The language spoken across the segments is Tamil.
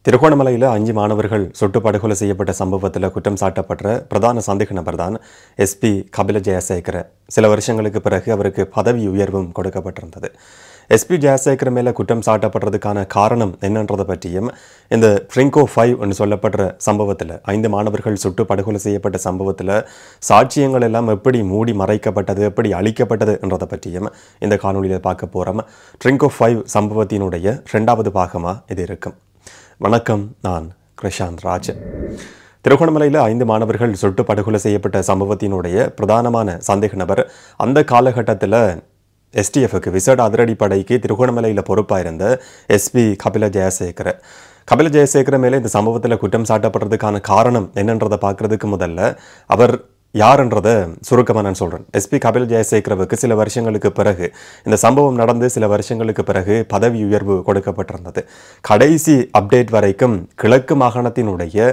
திருகோணமலையில் 5 மாணவர்கள் சுட்டு படுகொலை செய்யப்பட்ட சம்பவத்தில் குற்றம் சாட்டப்பட்ட பிரதான சந்தேக நபர் தான் எஸ்பி கபில ஜெயசேகர. சில வருஷங்களுக்கு பிறகு அவருக்கு பதவி உயர்வும் கொடுக்கப்பட்டிருந்தது. எஸ்பி ஜெயசேகர மேலே குற்றம் சாட்டப்படுறதுக்கான காரணம் என்னன்றதை பற்றியும், இந்த ட்ரிங்கோ 5 என்று சொல்லப்படுற சம்பவத்தில் 5 மாணவர்கள் சுட்டு படுகொலை செய்யப்பட்ட சம்பவத்தில் சாட்சியங்கள் எல்லாம் எப்படி மூடி மறைக்கப்பட்டது, எப்படி அழிக்கப்பட்டது என்றதை பற்றியும் இந்த காணொலியில் பார்க்க போகிறோம். ட்ரிங்கோ 5 சம்பவத்தினுடைய 2வது பாகமாக இது இருக்கும். வணக்கம், நான் கிருஷாந்த் ராஜ். திருகோணமலையில் 5 மாணவர்கள் சுட்டு படுகொலை செய்யப்பட்ட சம்பவத்தினுடைய பிரதானமான சந்தேக நபர் அந்த காலகட்டத்தில் எஸ்டிஎஃப்க்கு விசேட அதிரடிப்படைக்கு திருகோணமலையில் பொறுப்பாக இருந்த எஸ்பி கபில ஜெயசேகர. கபில ஜெயசேகர மேலே இந்த சம்பவத்தில் குற்றம் சாட்டப்படுறதுக்கான காரணம் என்னன்றதை பார்க்குறதுக்கு முதல்ல அவர் யாருன்றதை சுருக்கமாக நான் சொல்கிறேன். எஸ்பி கபில ஜெயசேகரவுக்கு சில வருஷங்களுக்கு பிறகு, இந்த சம்பவம் நடந்து சில வருஷங்களுக்கு பிறகு பதவி உயர்வு கொடுக்கப்பட்டிருந்தது. கடைசி அப்டேட் வரைக்கும் கிழக்கு மாகாணத்தினுடைய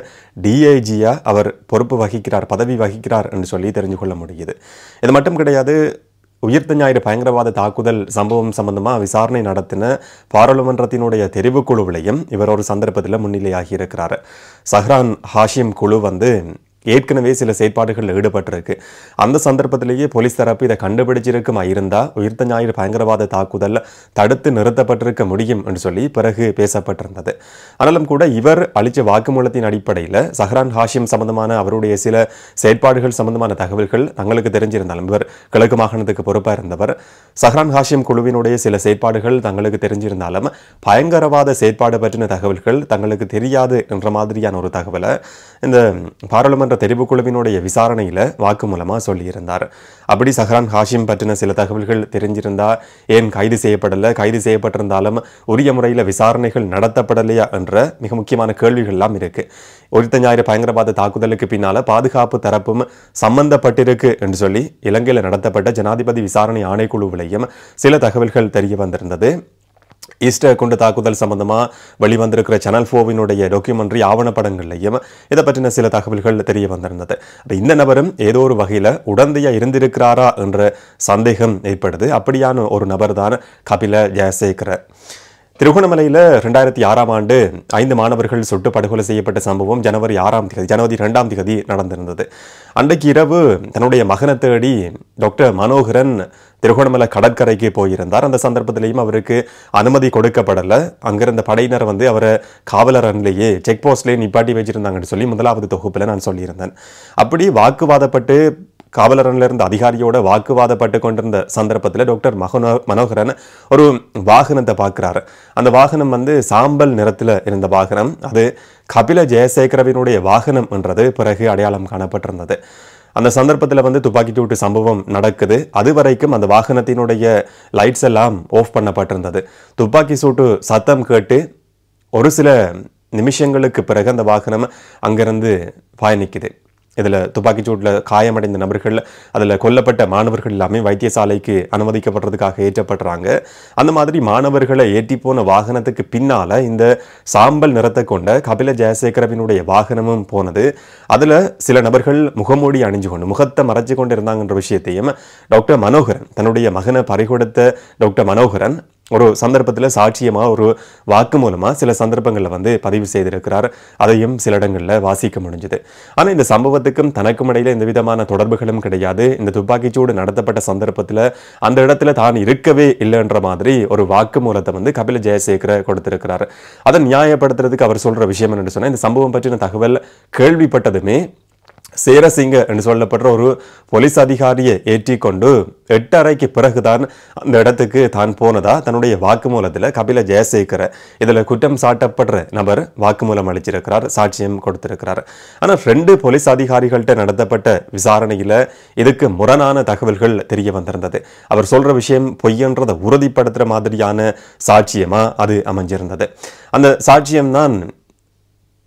டிஐஜியாக அவர் பொறுப்பு வகிக்கிறார், பதவி வகிக்கிறார் என்று சொல்லி தெரிஞ்சு கொள்ள முடியுது. இது மட்டும் கிடையாது, உயிர்த்த ஞாயிறு பயங்கரவாத தாக்குதல் சம்பவம் சம்பந்தமாக விசாரணை நடத்தின பாராளுமன்றத்தினுடைய தெரிவுக்குழுவிலையும் இவர் ஒரு சந்தர்ப்பத்தில் முன்னிலையாகி இருக்கிறார். சஹ்ரான் ஹாஷிம் குழு ஏற்கனவே சில செயற்பாடுகளில் ஈடுபட்டிருக்கு. அந்த சந்தர்ப்பத்திலேயே போலீஸ் தரப்பு இதை கண்டுபிடிச்சிருக்குமா இருந்தால் உயிர்த்த ஞாயிறு பயங்கரவாத தாக்குதல் தடுத்து நிறுத்தப்பட்டிருக்க முடியும் என்று சொல்லி பிறகு பேசப்பட்டிருந்தது. ஆனாலும் கூட இவர் அளித்த வாக்குமூலத்தின் அடிப்படையில் சஹ்ரான் ஹாஷிம் சம்பந்தமான அவருடைய சில செயற்பாடுகள் சம்பந்தமான தகவல்கள் தங்களுக்கு தெரிஞ்சிருந்தாலும், இவர் கிழக்கு மாகாணத்துக்கு பொறுப்பாக இருந்தவர், சஹ்ரான் ஹாஷிம் குழுவினுடைய சில செயற்பாடுகள் தங்களுக்கு தெரிஞ்சிருந்தாலும் பயங்கரவாத செயற்பாடு பற்றின தகவல்கள் தங்களுக்கு தெரியாது என்ற மாதிரியான ஒரு தகவலை இந்த பாராளுமன்ற தெரிவுக்குழுவினுடைய விசாரணையில் வாக்குமூலமாக சொல்லியிருந்தார். அப்படி சஹ்ரான் ஹாஷிம் பற்றின சில தகவல்கள் தெரிஞ்சிருந்தா ஏன் கைது செய்யப்படலை, கைது செய்யப்பட்டிருந்தாலும் உரிய முறையில் விசாரணைகள் நடத்தப்படலையா என்ற மிக முக்கியமான கேள்விகள் எல்லாம் இருக்கு. உயிர்த்த ஞாயிறு பயங்கரவாத தாக்குதலுக்கு பின்னால பாதுகாப்பு தரப்பும் சம்பந்தப்பட்டிருக்கு என்று சொல்லி இலங்கையில் நடத்தப்பட்ட ஜனாதிபதி விசாரணை ஆணைக்குழுவிலையும் சில தகவல்கள் தெரிய வந்திருந்தது. ஈஸ்டர் குண்டு தாக்குதல் சம்பந்தமாக வெளிவந்திருக்கிற சேனல் 4 டாக்குமெண்ட்ரி ஆவணப்படங்கள்லையும் இதை பற்றின சில தகவல்கள் தெரிய வந்திருந்தது. இந்த நபரும் ஏதோ ஒரு வகையில் உடந்தையாக இருந்திருக்கிறாரா என்ற சந்தேகம் ஏற்படுது. அப்படியான ஒரு நபர் தான் கபில ஜெயசேகர. திருகோணமலையில் 2006ஆம் ஆண்டு 5 மாணவர்கள் சுட்டு படுகொலை செய்யப்பட்ட சம்பவம் ஜனவரி 2ஆம் தேதி நடந்திருந்தது. அன்றைக்கு இரவு தன்னுடைய மகனை தேடி டாக்டர் மனோகரன் திருகோணமலை கடற்கரைக்கு போயிருந்தார். அந்த சந்தர்ப்பத்திலையும் அவருக்கு அனுமதி கொடுக்கப்படலை. அங்கிருந்த படையினர் அவரை காவலர் அன்லேயே செக் போஸ்ட்லேயே நிப்பாட்டி வச்சிருந்தாங்கன்னு சொல்லி 1வது தொகுப்பில் நான் சொல்லியிருந்தேன். அப்படி வாக்குவாதப்பட்டு காவலரன்ல இருந்த அதிகாரியோட வாக்குவாதப்பட்டு கொண்டிருந்த சந்தர்ப்பத்தில் டாக்டர் மனோகரன் ஒரு வாகனத்தை பார்க்கிறாரு. அந்த வாகனம் சாம்பல் நிறத்தில் இருந்த வாகனம். அது கபில ஜெயசேகரவினுடைய வாகனம் என்றது பிறகு அடையாளம் காணப்பட்டிருந்தது. அந்த சந்தர்ப்பத்தில் துப்பாக்கி சூட்டு சம்பவம் நடக்குது. அது வரைக்கும் அந்த வாகனத்தினுடைய லைட்ஸ் எல்லாம் ஆஃப் பண்ணப்பட்டிருந்தது. துப்பாக்கி சூட்டு சத்தம் கேட்டு ஒரு சில நிமிஷங்களுக்கு பிறகு அந்த வாகனம் அங்கிருந்து பயணிக்குது. இதில் துப்பாக்கிச்சூட்டில் காயமடைந்த நபர்கள், அதில் கொல்லப்பட்ட மாணவர்கள் எல்லாமே வைத்தியசாலைக்கு அனுமதிக்கப்படுறதுக்காக ஏற்றப்படுறாங்க. அந்த மாதிரி மாணவர்களை ஏற்றி போன வாகனத்துக்கு பின்னால் இந்த சாம்பல் நிறத்தை கொண்ட கபில ஜெயசேகரவினுடைய வாகனமும் போனது. அதில் சில நபர்கள் முகமூடி அணிஞ்சு கொண்டு முகத்தை மறைச்சு கொண்டு இருந்தாங்கன்ற விஷயத்தையும் டாக்டர் மனோகரன், தன்னுடைய மகனை பறிகொடுத்த டாக்டர் மனோகரன் ஒரு சந்தர்ப்பத்தில் சாட்சியமாக ஒரு வாக்கு மூலமாக சில சந்தர்ப்பங்களில் பதிவு செய்திருக்கிறார். அதையும் சில இடங்களில் வாசிக்க முடிஞ்சது. ஆனால் இந்த சம்பவத்துக்கும் தனக்கும் இடையில எந்த விதமான தொடர்புகளும் கிடையாது. இந்த துப்பாக்கிச்சூடு நடத்தப்பட்ட சந்தர்ப்பத்தில் அந்த இடத்துல தான் இருக்கவே இல்லைன்ற மாதிரி ஒரு வாக்கு மூலத்தை கபில ஜெயசேகர கொடுத்திருக்கிறார். அதை நியாயப்படுத்துறதுக்கு அவர் சொல்ற விஷயம் என்னன்னு சொன்னால், இந்த சம்பவம் பற்றின தகவல் கேள்விப்பட்டதுமே சேரசிங்க என்று சொல்லப்படுற ஒரு போலீஸ் அதிகாரியை ஏற்றிக்கொண்டு 8:30க்கு பிறகுதான் அந்த இடத்துக்கு தான் போனதா தன்னுடைய வாக்குமூலத்தில் கபில ஜெயசேகர, இதில் குற்றம் சாட்டப்படுற நபர் வாக்குமூலம் அளிச்சிருக்கிறார், சாட்சியம் கொடுத்திருக்கிறார். ஆனால் 2 போலீஸ் அதிகாரிகள்கிட்ட நடத்தப்பட்ட விசாரணையில் இதுக்கு முரணான தகவல்கள் தெரிய வந்திருந்தது. அவர் சொல்ற விஷயம் பொய்யன்றதை உறுதிப்படுத்துற மாதிரியான சாட்சியமா அது அமைஞ்சிருந்தது. அந்த சாட்சியம்தான்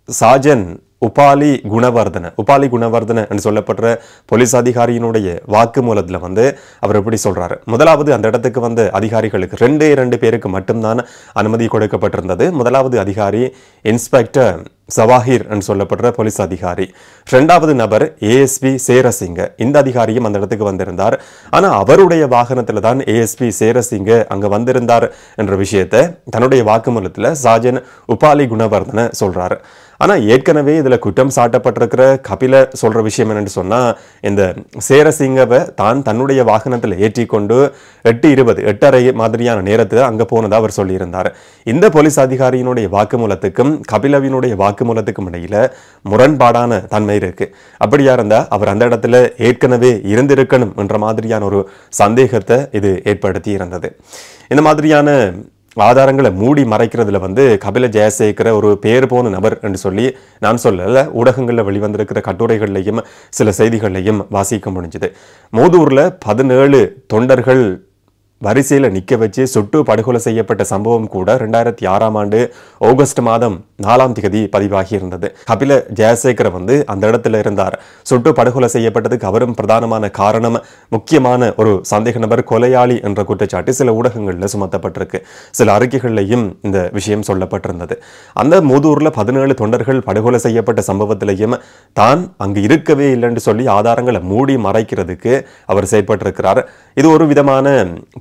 சாஜன் உபாலி குணவர்தன என்று சொல்லப்படுற போலீஸ் அதிகாரியினுடைய வாக்குமூலத்தில் வந்து அவர் எப்படி சொல்றாரு. முதலாவது அந்த இடத்துக்கு வந்த அதிகாரிகளுக்கு ரெண்டு பேருக்கு மட்டும்தான் அனுமதி கொடுக்கப்பட்டிருந்தது. முதலாவது அதிகாரி இன்ஸ்பெக்டர் சவாஹிர் என்று சொல்லப்படுற போலீஸ் அதிகாரி. இரண்டாவது நபர் ஏஎஸ்பி சேரசிங்க. இந்த அதிகாரியும் அந்த இடத்துக்கு வந்திருந்தார். ஆனா அவருடைய வாகனத்துல தான் ஏஎஸ்பி சேரசிங்க அங்க வந்திருந்தார் என்ற விஷயத்தை தன்னுடைய வாக்குமூலத்துல சாஜன் உபாலி குணவர்தன சொல்றாரு. ஆனா ஏற்கனவே இதுல குற்றம் சாட்டப்பட்டிருக்கிற கபில சொல்ற விஷயம் என்னன்னு சொன்னா, இந்த சேரசிங்கவை தான் தன்னுடைய வாகனத்தில் ஏற்றி கொண்டு 8:20 மாதிரியான நேரத்தில் அங்க போனதா அவர் சொல்லியிருந்தார். இந்த போலீஸ் அதிகாரியினுடைய வாக்குமூலத்துக்கும் கபிலவினுடைய வாக்குமூலத்துக்கும் இடையில முரண்பாடான தன்மை இருக்கு. அப்படியா இருந்தா அவர் அந்த இடத்துல ஏற்கனவே இருந்திருக்கணும் என்ற மாதிரியான ஒரு சந்தேகத்தை இது ஏற்படுத்தி இருந்தது. இந்த மாதிரியான ஆதாரங்களை மூடி மறைக்கிறதுல வந்து கபில ஜெயசேகர ஒரு பேர் போன நபர் என்று சொல்லி நான் சொல்லல, ஊடகங்களில் வெளிவந்திருக்கிற கட்டுரைகள்லையும் சில செய்திகள்லையும் வாசிக்க முடிஞ்சது. மூதூர்ல 17 தொண்டர்கள் வரிசையில் நிற்க வச்சு சுட்டு படுகொலை செய்யப்பட்ட சம்பவம் கூட 2006ஆம் ஆண்டு ஆகஸ்ட் மாதம் 4ஆம் தேதி பதிவாகி இருந்தது. கபில ஜெயசேகர வந்து அந்த இடத்துல இருந்தார். சுட்டு படுகொலை செய்யப்பட்டதுக்கு அவரும் பிரதானமான காரணம், முக்கியமான ஒரு சந்தேக நபர், கொலையாளி என்ற குற்றச்சாட்டு சில ஊடகங்களில் சுமத்தப்பட்டிருக்கு. சில அறிக்கைகள்லையும் இந்த விஷயம் சொல்லப்பட்டிருந்தது. அந்த மூதூர்ல 17 தொண்டர்கள் படுகொலை செய்யப்பட்ட சம்பவத்திலையும் தான் அங்கு இருக்கவே இல்லைன்னு சொல்லி ஆதாரங்களை மூடி மறைக்கிறதுக்கு அவர் செயற்பட்டிருக்கிறார். இது ஒரு விதமான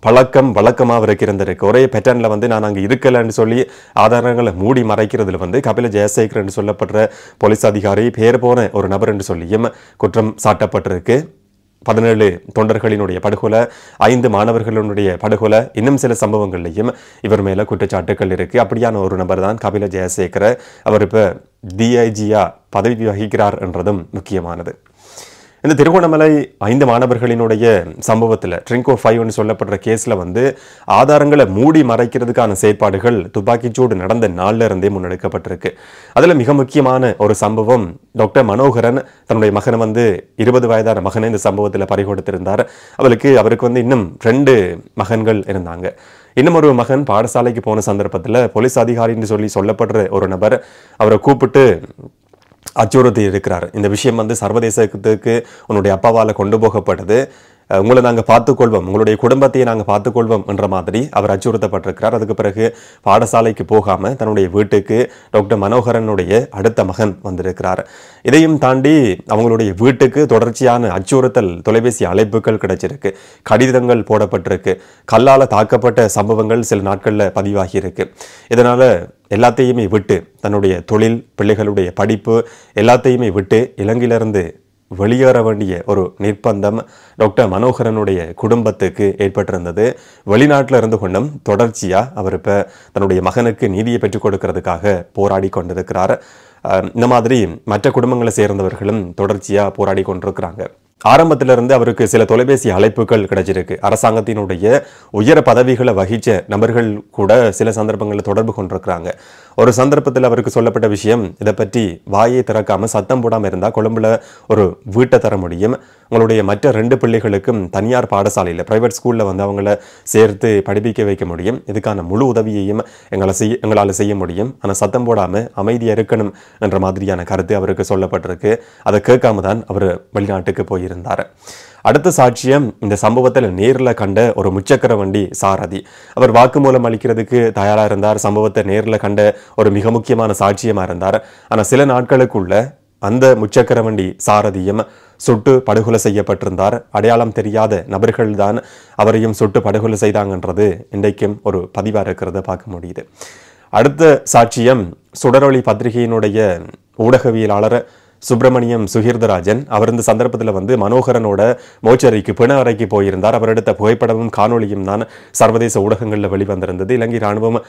வழக்கமா அவருக்கு இருந்திருக்கு. ஒரே பேட்டர்ன்ல வந்து நான் அங்க இருக்கலன்னு சொல்லி ஆதாரங்களை மூடி மறைக்கிறதுல வந்து கபில ஜெயசேகர் என்று சொல்லப்படுற போலீஸ் அதிகாரி பேர் போன ஒரு நபர் என்று சொல்லியும் குற்றம் சாட்டப்பட்டிருக்கு. 17 தொண்டர்களினுடைய படுகொலை, 5 மாணவர்களுடைய படுகொலை, இன்னும் சில சம்பவங்கள்லையும் இவர் மேல குற்றச்சாட்டுகள் இருக்கு. அப்படியான ஒரு நபர் தான் கபில ஜெயசேகர. அவர் இப்ப டிஐஜியா பதவி வகிக்கிறார் என்றதும் முக்கியமானது. இந்த திருகோணமலை 5 மாணவர்களினுடைய சம்பவத்தில் ட்ரிங்கோ 5 சொல்லப்படுற கேஸ்ல வந்து ஆதாரங்களை மூடி மறைக்கிறதுக்கான செயற்பாடுகள் துப்பாக்கிச்சூடு நடந்த நாள்ல இருந்தே முன்னெடுக்கப்பட்டிருக்கு. அதுல மிக முக்கியமான ஒரு சம்பவம், டாக்டர் மனோகரன் தன்னுடைய மகனை வந்து 20 வயதான மகனை இந்த சம்பவத்தில் பறிகொடுத்திருந்தார். அவருக்கு வந்து இன்னும் 2 மகன்கள் இருந்தாங்க. இன்னும் ஒரு மகன் பாடசாலைக்கு போன சந்தர்ப்பத்தில் போலீஸ் அதிகாரின்னு சொல்லப்படுற ஒரு நபர் அவரை கூப்பிட்டு அச்சுறுத்தி இருக்கிறார். இந்த விஷயம் வந்து சர்வதேசத்துக்கு உன்னுடைய அப்பாவால் கொண்டு போகப்பட்டது, உங்களை நாங்கள் பார்த்துக்கொள்வோம், உங்களுடைய குடும்பத்தையே நாங்கள் பார்த்துக்கொள்வோம் என்ற மாதிரி அவர் அச்சுறுத்தப்பட்டிருக்கிறார். அதுக்கு பிறகு பாடசாலைக்கு போகாம தன்னுடைய வீட்டுக்கு டாக்டர் மனோகரனுடைய அடுத்த மகன் வந்திருக்கிறார். இதையும் தாண்டி அவங்களுடைய வீட்டுக்கு தொடர்ச்சியான அச்சுறுத்தல் தொலைபேசி அழைப்புகள் கிடைச்சிருக்கு, கடிதங்கள் போடப்பட்டிருக்கு, கல்லால் தாக்கப்பட்ட சம்பவங்கள் சில நாட்களில் பதிவாகி இருக்கு. இதனால எல்லாத்தையுமே விட்டு தன்னுடைய தொழில், பிள்ளைகளுடைய படிப்பு எல்லாத்தையுமே விட்டு இலங்கையிலிருந்து வெளியேற வேண்டிய ஒரு நிர்பந்தம் டாக்டர் மனோகரனுடைய குடும்பத்துக்கு ஏற்பட்டிருந்தது. வெளிநாட்டில் இருந்து கொண்டும் தொடர்ச்சியா அவர் இப்ப தன்னுடைய மகனுக்கு நீதியை பெற்றுக் கொடுக்கிறதுக்காக போராடி கொண்டிருக்கிறார். இந்த மாதிரி மற்ற குடும்பங்களை சேர்ந்தவர்களும் தொடர்ச்சியா போராடி கொண்டிருக்கிறாங்க. ஆரம்பத்திலிருந்து அவருக்கு சில தொலைபேசி அழைப்புகள் கிடைச்சிருக்கு. அரசாங்கத்தினுடைய உயர பதவிகளை வகிச்ச நபர்கள் கூட சில சந்தர்ப்பங்களில் தொடர்பு கொண்டிருக்கிறாங்க. ஒரு சந்தர்ப்பத்தில் அவருக்கு சொல்லப்பட்ட விஷயம், இதை பற்றி வாயை திறக்காம சத்தம் போடாமல் இருந்தால் கொழும்புல ஒரு வீட்டை தர முடியும், உங்களுடைய மற்ற 2 பிள்ளைகளுக்கும் தனியார் பாடசாலையில் பிரைவேட் ஸ்கூலில் வந்து அவங்கள சேர்த்து படிப்பிக்க வைக்க முடியும், இதுக்கான முழு உதவியையும் எங்களால் செய்ய முடியும், ஆனால் சத்தம் போடாமல் அமைதியாக இருக்கணும் என்ற மாதிரியான கருத்து அவருக்கு சொல்லப்பட்டிருக்கு. அதை கேட்காம தான் அவர் வெளிநாட்டுக்கு போயிருந்தார். அடுத்த சாட்சியம், இந்த சம்பவத்தில் நேரில் கண்ட ஒரு முச்சக்கர வண்டி சாரதி. அவர் வாக்குமூலம் அளிக்கிறதுக்கு தயாராக இருந்தார். சம்பவத்தை நேரில் கண்ட ஒரு மிக முக்கியமான சாட்சியமாக இருந்தார். ஆனால் சில நாட்களுக்குள்ள அந்த முச்சக்கர வண்டி சாரதியும் சுட்டு படுகொலை செய்யப்பட்டிருந்தார். அடையாளம் தெரியாத நபர்கள் தான் அவரையும் சுட்டு படுகொலை செய்தாங்கன்றது இன்றைக்கும் ஒரு பதிவாக இருக்கிறத பார்க்க முடியுது. அடுத்த சாட்சியம், சுடரொளி பத்திரிகையினுடைய ஊடகவியலாளர் சுப்பிரமணியம் சுகீர்தராஜன். அவர் இந்த சந்தர்ப்பத்தில் வந்து மனோகரனோட மோச்சரிக்கு பிண அறைக்கு போயிருந்தார். அவர் எடுத்த புகைப்படமும் காணொலியும் தான் சர்வதேச ஊடகங்களில் வெளிவந்திருந்தது. இலங்கை ராணுவம்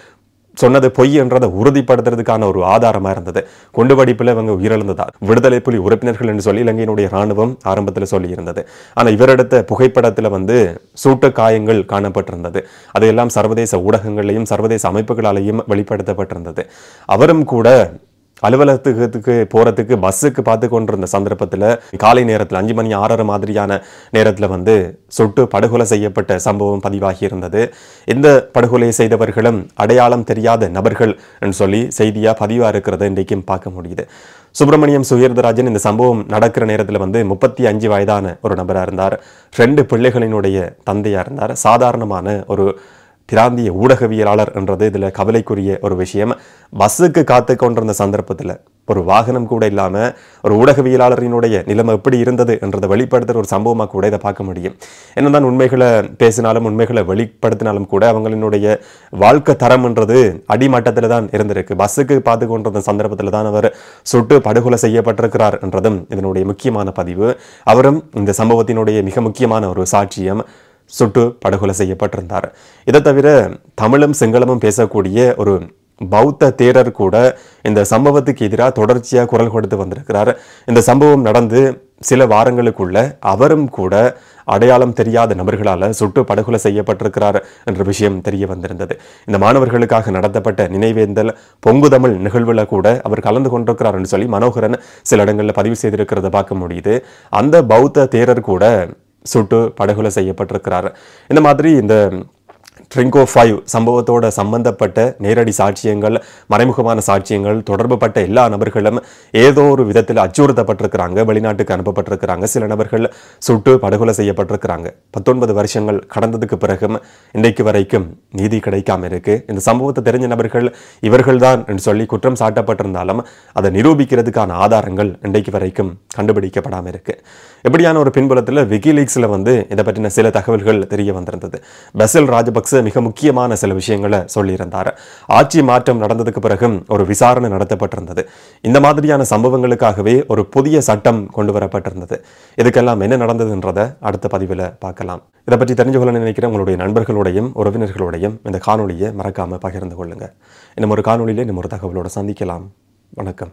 சொன்னது பொய் என்றதை உறுதிப்படுத்துறதுக்கான ஒரு ஆதாரமா இருந்தது. குண்டுவெடிப்பில் இவங்க உயிரிழந்ததால் விடுதலை புலி உறுப்பினர்கள் என்று சொல்லி இலங்கையினுடைய ராணுவம் ஆரம்பத்தில் சொல்லி இருந்தது. ஆனால் இவரெடுத்த புகைப்படத்தில் வந்து சூட்டு காயங்கள் காணப்பட்டிருந்தது. அதையெல்லாம் சர்வதேச ஊடகங்களையும் சர்வதேச அமைப்புகளாலேயும் வெளிப்படுத்தப்பட்டிருந்தது. அவரும் கூட அலுவலகத்துக்கு போறதுக்கு பஸ்ஸுக்கு பார்த்து கொண்டிருந்த சந்தர்ப்பத்தில் காலை நேரத்தில் 5 மணி 6:30 மாதிரியான நேரத்தில் வந்து சுட்டு படுகொலை செய்யப்பட்ட சம்பவம் பதிவாகி இருந்தது. இந்த படுகொலை செய்தவர்களும் அடையாளம் தெரியாத நபர்கள் என்று சொல்லி செய்தியா பதிவா இருக்கிறத இன்றைக்கும் பார்க்க முடியுது. சுப்பிரமணியம் சுகீர்தராஜன் இந்த சம்பவம் நடக்கிற நேரத்தில் வந்து 35 வயதான ஒரு நபராக இருந்தார். 2 பிள்ளைகளினுடைய தந்தையாக இருந்தார். சாதாரணமான ஒரு பிராந்திய ஊடகவியலாளர் என்றது இதில் கவலைக்குரிய ஒரு விஷயம். பஸ்ஸுக்கு காத்து கொண்டிருந்த சந்தர்ப்பத்தில் ஒரு வாகனம் கூட இல்லாமல் ஒரு ஊடகவியலாளரினுடைய நிலைமை எப்படி இருந்தது என்றதை வெளிப்படுத்துகிற ஒரு சம்பவமாக கூட இதை பார்க்க முடியும். என்னதான் உண்மைகளை பேசினாலும் உண்மைகளை வெளிப்படுத்தினாலும் கூட அவங்களினுடைய வாழ்க்கை தரம் என்றது அடிமட்டத்தில் தான் இருந்திருக்கு. பஸ்ஸுக்கு பார்த்து கொண்டிருந்த சந்தர்ப்பத்தில் தான் அவர் சுட்டு படுகொலை செய்யப்பட்டிருக்கிறார் என்றதும் இதனுடைய முக்கியமான பதிவு. அவரும் இந்த சம்பவத்தினுடைய மிக முக்கியமான ஒரு சாட்சியம். சுட்டு படுகொலை செய்யப்பட்டிருந்தார். இதை தவிர தமிழும் சிங்களமும் பேசக்கூடிய ஒரு பௌத்த தேரர் கூட இந்த சம்பவத்துக்கு எதிராக தொடர்ச்சியாக குரல் கொடுத்து வந்திருக்கிறார். இந்த சம்பவம் நடந்து சில வாரங்களுக்குள்ள அவரும் கூட அடையாளம் தெரியாத நபர்களால் சுட்டு படுகொலை செய்யப்பட்டிருக்கிறார் என்ற விஷயம் தெரிய வந்திருந்தது. இந்த மாணவர்களுக்காக நடத்தப்பட்ட நினைவேந்தல் பொங்கு தமிழ் நிகழ்வுல கூட அவர் கலந்து கொண்டிருக்கிறார் என்று சொல்லி மனோகரன் சில இடங்களில் பதிவு செய்திருக்கிறத பார்க்க முடியுது. அந்த பௌத்த தேரர் கூட சுட்டு படுகொலை செய்யப்பட்டிருக்கிறார். இந்த மாதிரி இந்த ட்ரிங்கோ 5 சம்பவத்தோட சம்பந்தப்பட்ட நேரடி சாட்சியங்கள், மறைமுகமான சாட்சியங்கள், தொடர்புபட்ட எல்லா நபர்களும் ஏதோ ஒரு விதத்தில் அச்சுறுத்தப்பட்டிருக்கிறாங்க, வெளிநாட்டுக்கு அனுப்பப்பட்டிருக்கிறாங்க. சில நபர்கள் சுட்டு படுகொலை செய்யப்பட்டிருக்கிறாங்க. 19 வருஷங்கள் கடந்ததுக்கு பிறகும் இன்றைக்கு வரைக்கும் நீதி கிடைக்காம இருக்கு. இந்த சம்பவத்தை தெரிஞ்ச நபர்கள் இவர்கள்தான் என்று சொல்லி குற்றம் சாட்டப்பட்டிருந்தாலும் அதை நிரூபிக்கிறதுக்கான ஆதாரங்கள் இன்றைக்கு வரைக்கும் கண்டுபிடிக்கப்படாமல் இருக்கு. எப்படியான ஒரு பின்புலத்தில் விக்கிலீக்ஸில் வந்து இதை பற்றின சில தகவல்கள் தெரிய வந்திருந்தது. பசில் ராஜபக்ச மிக முக்கியமான சில விஷயங்களை சொல்லியிருந்தார். ஆட்சி மாற்றம் நடந்ததுக்கு பிறகும் ஒரு விசாரணை நடத்தப்பட்டிருந்தது. இந்த மாதிரியான சம்பவங்களுக்காகவே ஒரு புதிய சட்டம் கொண்டு வரப்பட்டிருந்தது. இதுக்கெல்லாம் என்ன நடந்ததுன்றதை அடுத்த பதிவில் பார்க்கலாம். இதை பற்றி தெரிஞ்சு கொள்ள நினைக்கிற உங்களுடைய நண்பர்களோடையும் உறவினர்களோடையும் இந்த காணொலியை மறக்காம பகிர்ந்து கொள்ளுங்க. இன்னும் ஒரு காணொலியிலே இன்னும் ஒரு தகவலோடு சந்திக்கலாம். வணக்கம்.